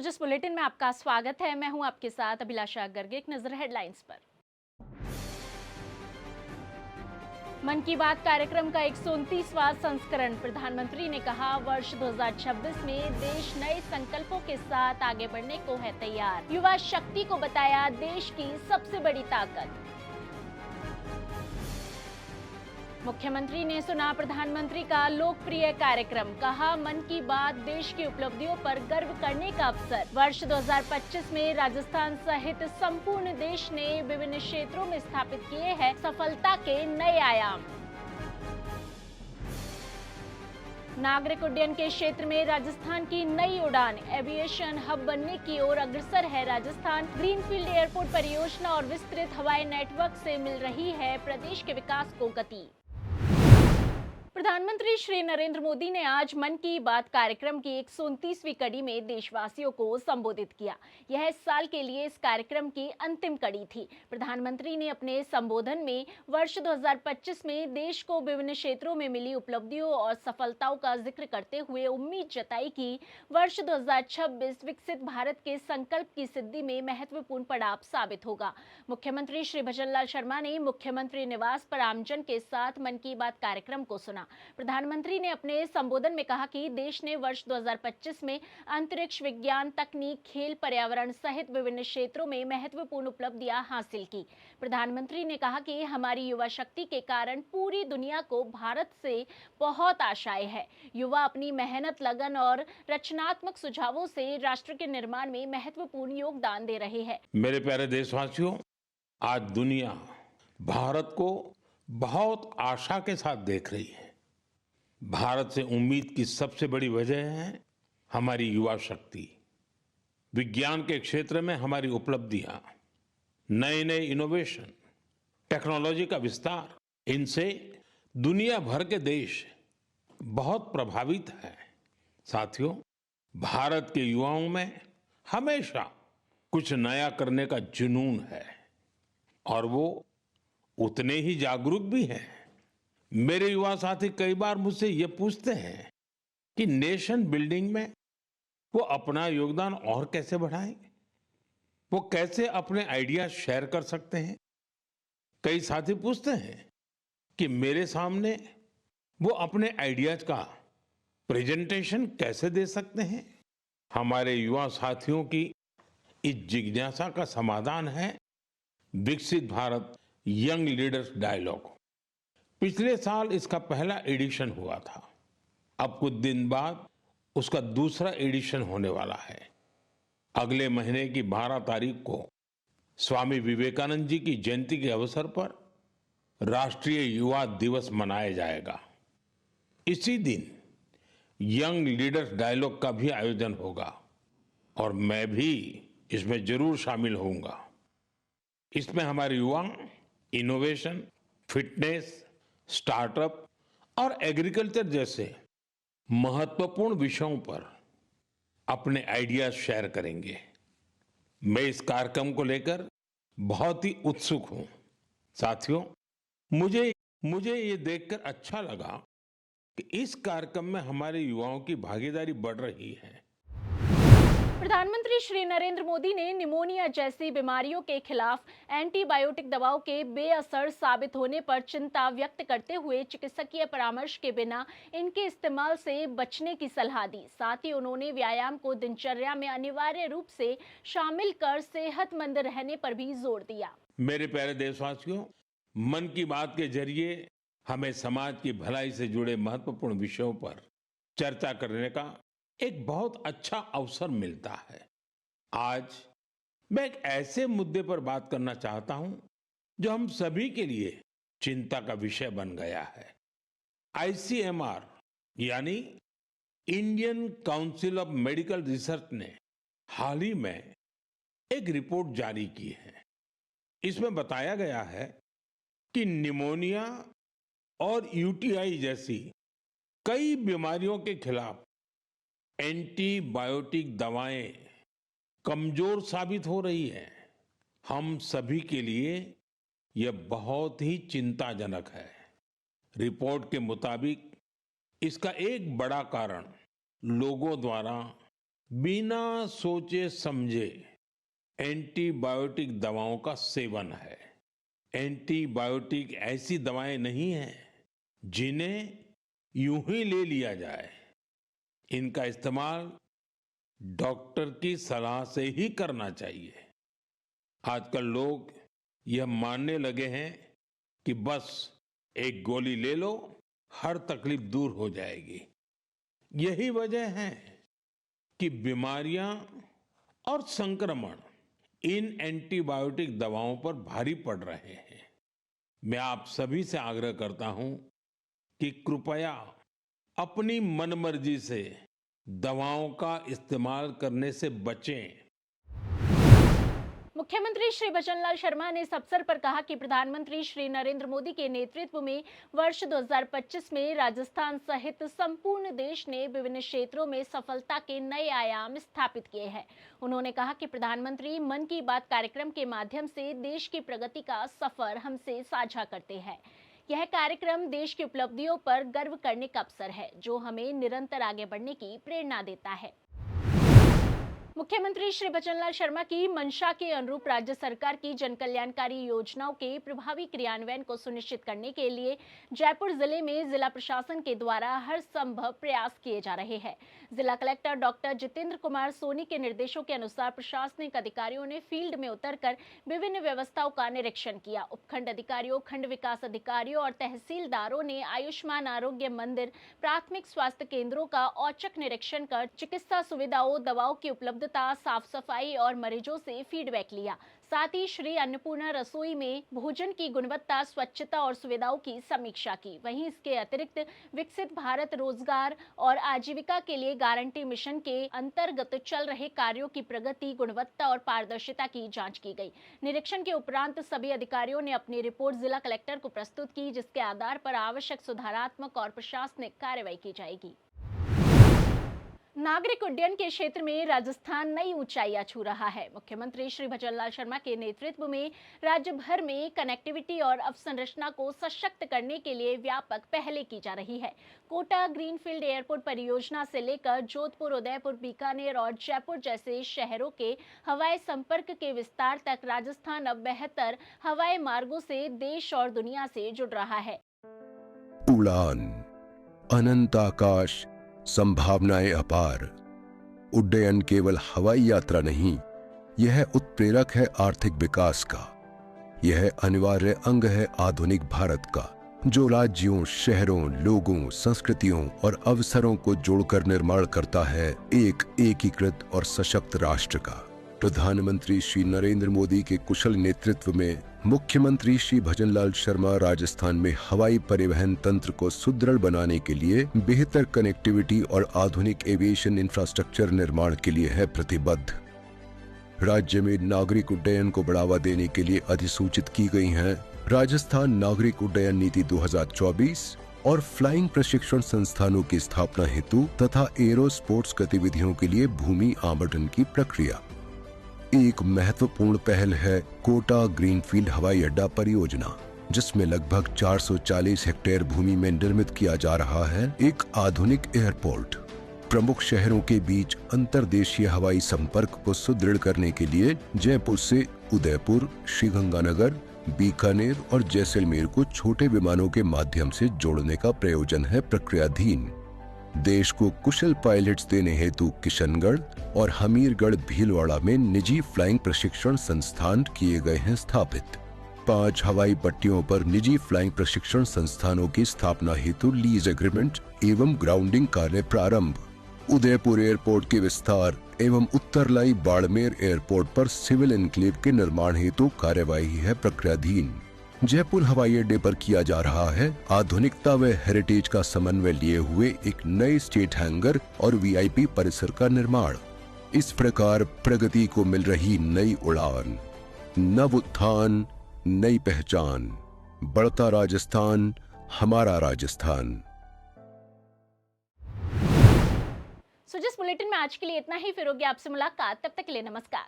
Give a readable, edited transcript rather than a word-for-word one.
जिस बुलेटिन में आपका स्वागत है, मैं हूं आपके साथ अभिलाषा गर्ग। एक नजर हेडलाइंस पर। मन की बात कार्यक्रम का 129वां संस्करण। प्रधानमंत्री ने कहा, वर्ष 2026 में देश नए संकल्पों के साथ आगे बढ़ने को है तैयार। युवा शक्ति को बताया देश की सबसे बड़ी ताकत। मुख्यमंत्री ने सुना प्रधानमंत्री का लोकप्रिय कार्यक्रम। कहा, मन की बात देश की उपलब्धियों पर गर्व करने का अवसर। वर्ष 2025 में राजस्थान सहित संपूर्ण देश ने विभिन्न क्षेत्रों में स्थापित किए हैं सफलता के नए आयाम। नागरिक उड्डयन के क्षेत्र में राजस्थान की नई उड़ान। एविएशन हब बनने की ओर अग्रसर है राजस्थान। ग्रीनफील्ड एयरपोर्ट परियोजना और विस्तृत हवाई नेटवर्क से मिल रही है प्रदेश के विकास को गति। प्रधानमंत्री श्री नरेंद्र मोदी ने आज मन की बात कार्यक्रम की 129वीं कड़ी में देशवासियों को संबोधित किया। यह इस साल के लिए इस कार्यक्रम की अंतिम कड़ी थी। प्रधानमंत्री ने अपने संबोधन में वर्ष 2025 में देश को विभिन्न क्षेत्रों में मिली उपलब्धियों और सफलताओं का जिक्र करते हुए उम्मीद जताई कि वर्ष 2026 विकसित भारत के संकल्प की सिद्धि में महत्वपूर्ण पड़ाव साबित होगा। मुख्यमंत्री श्री भजनलाल शर्मा ने मुख्यमंत्री निवास पर आमजन के साथ मन की बात कार्यक्रम को सुना। प्रधानमंत्री ने अपने संबोधन में कहा कि देश ने वर्ष 2025 में अंतरिक्ष विज्ञान, तकनीक, खेल, पर्यावरण सहित विभिन्न क्षेत्रों में महत्वपूर्ण उपलब्धियां हासिल की। प्रधानमंत्री ने कहा कि हमारी युवा शक्ति के कारण पूरी दुनिया को भारत से बहुत आशाएं हैं। युवा अपनी मेहनत, लगन और रचनात्मक सुझावों से राष्ट्र के निर्माण में महत्वपूर्ण योगदान दे रहे हैं। मेरे प्यारे देशवासियों, आज दुनिया भारत को बहुत आशा के साथ देख रही है। भारत से उम्मीद की सबसे बड़ी वजह है हमारी युवा शक्ति। विज्ञान के क्षेत्र में हमारी उपलब्धियां, नए नए इनोवेशन, टेक्नोलॉजी का विस्तार, इनसे दुनिया भर के देश बहुत प्रभावित हैं। साथियों, भारत के युवाओं में हमेशा कुछ नया करने का जुनून है और वो उतने ही जागरूक भी हैं। मेरे युवा साथी कई बार मुझसे ये पूछते हैं कि नेशन बिल्डिंग में वो अपना योगदान और कैसे बढ़ाएं, वो कैसे अपने आइडिया शेयर कर सकते हैं। कई साथी पूछते हैं कि मेरे सामने वो अपने आइडियाज का प्रेजेंटेशन कैसे दे सकते हैं। हमारे युवा साथियों की इस जिज्ञासा का समाधान है विकसित भारत यंग लीडर्स डायलॉग। पिछले साल इसका पहला एडिशन हुआ था। अब कुछ दिन बाद उसका दूसरा एडिशन होने वाला है। अगले महीने की 12 तारीख को स्वामी विवेकानंद जी की जयंती के अवसर पर राष्ट्रीय युवा दिवस मनाया जाएगा। इसी दिन यंग लीडर्स डायलॉग का भी आयोजन होगा और मैं भी इसमें जरूर शामिल होऊंगा। इसमें हमारे युवा इनोवेशन, फिटनेस, स्टार्टअप और एग्रीकल्चर जैसे महत्वपूर्ण विषयों पर अपने आइडियाज शेयर करेंगे। मैं इस कार्यक्रम को लेकर बहुत ही उत्सुक हूं। साथियों, मुझे ये देखकर अच्छा लगा कि इस कार्यक्रम में हमारे युवाओं की भागीदारी बढ़ रही है। प्रधानमंत्री श्री नरेंद्र मोदी ने निमोनिया जैसी बीमारियों के खिलाफ एंटीबायोटिक दवाओं के बेअसर साबित होने पर चिंता व्यक्त करते हुए चिकित्सकीय परामर्श के बिना इनके इस्तेमाल से बचने की सलाह दी। साथ ही उन्होंने व्यायाम को दिनचर्या में अनिवार्य रूप से शामिल कर सेहतमंद रहने पर भी जोर दिया। मेरे प्यारे देशवासियों, मन की बात के जरिए हमें समाज की भलाई से जुड़े महत्वपूर्ण विषयों पर चर्चा करने का एक बहुत अच्छा अवसर मिलता है। आज मैं एक ऐसे मुद्दे पर बात करना चाहता हूं जो हम सभी के लिए चिंता का विषय बन गया है। आईसीएमआर यानी Indian council of medical research ने हाल ही में एक रिपोर्ट जारी की है। इसमें बताया गया है कि निमोनिया और यूटीआई जैसी कई बीमारियों के खिलाफ एंटीबायोटिक दवाएं कमजोर साबित हो रही है। हम सभी के लिए यह बहुत ही चिंताजनक है। रिपोर्ट के मुताबिक इसका एक बड़ा कारण लोगों द्वारा बिना सोचे समझे एंटीबायोटिक दवाओं का सेवन है। एंटीबायोटिक ऐसी दवाएं नहीं हैं जिन्हें यूं ही ले लिया जाए। इनका इस्तेमाल डॉक्टर की सलाह से ही करना चाहिए। आजकल लोग यह मानने लगे हैं कि बस एक गोली ले लो, हर तकलीफ दूर हो जाएगी। यही वजह है कि बीमारियां और संक्रमण इन एंटीबायोटिक दवाओं पर भारी पड़ रहे हैं। मैं आप सभी से आग्रह करता हूं कि कृपया अपनी मनमर्जी से दवाओं का इस्तेमाल करने से बचें। मुख्यमंत्री श्री भजनलाल शर्मा ने इस अवसर पर कहा कि प्रधानमंत्री श्री नरेंद्र मोदी के नेतृत्व में वर्ष 2025 में राजस्थान सहित संपूर्ण देश ने विभिन्न क्षेत्रों में सफलता के नए आयाम स्थापित किए हैं। उन्होंने कहा कि प्रधानमंत्री मन की बात कार्यक्रम के माध्यम से देश की प्रगति का सफर हमसे साझा करते हैं। यह कार्यक्रम देश की उपलब्धियों पर गर्व करने का अवसर है, जो हमें निरंतर आगे बढ़ने की प्रेरणा देता है। मुख्यमंत्री श्री भजनलाल शर्मा की मंशा के अनुरूप राज्य सरकार की जनकल्याणकारी योजनाओं के प्रभावी क्रियान्वयन को सुनिश्चित करने के लिए जयपुर जिले में जिला प्रशासन के द्वारा हर संभव प्रयास किए जा रहे हैं। जिला कलेक्टर डॉक्टर जितेंद्र कुमार सोनी के निर्देशों के अनुसार प्रशासनिक अधिकारियों ने फील्ड में उतरकर विभिन्न व्यवस्थाओं का निरीक्षण किया। उपखंड अधिकारियों, खंड विकास अधिकारियों और तहसीलदारों ने आयुष्मान आरोग्य मंदिर, प्राथमिक स्वास्थ्य केंद्रों का औचक निरीक्षण कर चिकित्सा सुविधाओं, दवाओं की उपलब्धता, साफ सफाई और मरीजों से फीडबैक लिया। साथ ही श्री अन्नपूर्णा रसोई में भोजन की गुणवत्ता, स्वच्छता और सुविधाओं की समीक्षा की। वहीं इसके अतिरिक्त विकसित भारत रोजगार और आजीविका के लिए गारंटी मिशन के अंतर्गत चल रहे कार्यों की प्रगति, गुणवत्ता और पारदर्शिता की जांच की गई। निरीक्षण के उपरांत सभी अधिकारियों ने अपनी रिपोर्ट जिला कलेक्टर को प्रस्तुत की, जिसके आधार पर आवश्यक सुधारात्मक और प्रशासनिक कार्रवाई की जाएगी। नागरिक उड्डयन के क्षेत्र में राजस्थान नई ऊंचाइयां छू रहा है। मुख्यमंत्री श्री भजनलाल शर्मा के नेतृत्व में राज्य भर में कनेक्टिविटी और अवसंरचना को सशक्त करने के लिए व्यापक पहले की जा रही है। कोटा ग्रीनफील्ड एयरपोर्ट परियोजना से लेकर जोधपुर, उदयपुर, बीकानेर और जयपुर जैसे शहरों के हवाई संपर्क के विस्तार तक राजस्थान अब बेहतर हवाई मार्गों से देश और दुनिया से जुड़ रहा है। उड़ान, अनंत आकाश, संभावनाएं अपार। उड्डयन केवल हवाई यात्रा नहीं, यह उत्प्रेरक है आर्थिक विकास का। यह अनिवार्य अंग है आधुनिक भारत का, जो राज्यों, शहरों, लोगों, संस्कृतियों और अवसरों को जोड़कर निर्माण करता है एक एकीकृत और सशक्त राष्ट्र का। प्रधानमंत्री श्री नरेंद्र मोदी के कुशल नेतृत्व में मुख्यमंत्री श्री भजनलाल शर्मा राजस्थान में हवाई परिवहन तंत्र को सुदृढ़ बनाने के लिए बेहतर कनेक्टिविटी और आधुनिक एविएशन इंफ्रास्ट्रक्चर निर्माण के लिए है प्रतिबद्ध। राज्य में नागरिक उड्डयन को बढ़ावा देने के लिए अधिसूचित की गई हैं राजस्थान नागरिक उड्डयन नीति 2024 और फ्लाइंग प्रशिक्षण संस्थानों की स्थापना हेतु तथा एरो स्पोर्ट्स गतिविधियों के लिए भूमि आवंटन की प्रक्रिया। एक महत्वपूर्ण पहल है कोटा ग्रीनफील्ड हवाई अड्डा परियोजना, जिसमें लगभग 440 हेक्टेयर भूमि में निर्मित किया जा रहा है एक आधुनिक एयरपोर्ट। प्रमुख शहरों के बीच अंतर्देशीय हवाई संपर्क को सुदृढ़ करने के लिए जयपुर से उदयपुर, श्रीगंगानगर, बीकानेर और जैसलमेर को छोटे विमानों के माध्यम से जोड़ने का प्रयोजन है प्रक्रियाधीन। देश को कुशल पायलट्स देने हेतु किशनगढ़ और हमीरगढ़ भीलवाड़ा में निजी फ्लाइंग प्रशिक्षण संस्थान किए गए हैं स्थापित। 5 हवाई पट्टियों पर निजी फ्लाइंग प्रशिक्षण संस्थानों की स्थापना हेतु लीज एग्रीमेंट एवं ग्राउंडिंग कार्य प्रारंभ। उदयपुर एयरपोर्ट के विस्तार एवं उत्तरलाई बाड़मेर एयरपोर्ट पर सिविल एनक्लेव के निर्माण हेतु कार्यवाही है प्रक्रियाधीन। जयपुर हवाई अड्डे पर किया जा रहा है आधुनिकता व हेरिटेज का समन्वय लिए हुए एक नए स्टेट हैंगर और वीआईपी परिसर का निर्माण। इस प्रकार प्रगति को मिल रही नई उड़ान, नव उत्थान, नई पहचान। बढ़ता राजस्थान, हमारा राजस्थान। जिस बुलेटिन में आज के लिए इतना ही, फिर होगी आपसे मुलाकात। तब तक के लिए नमस्कार।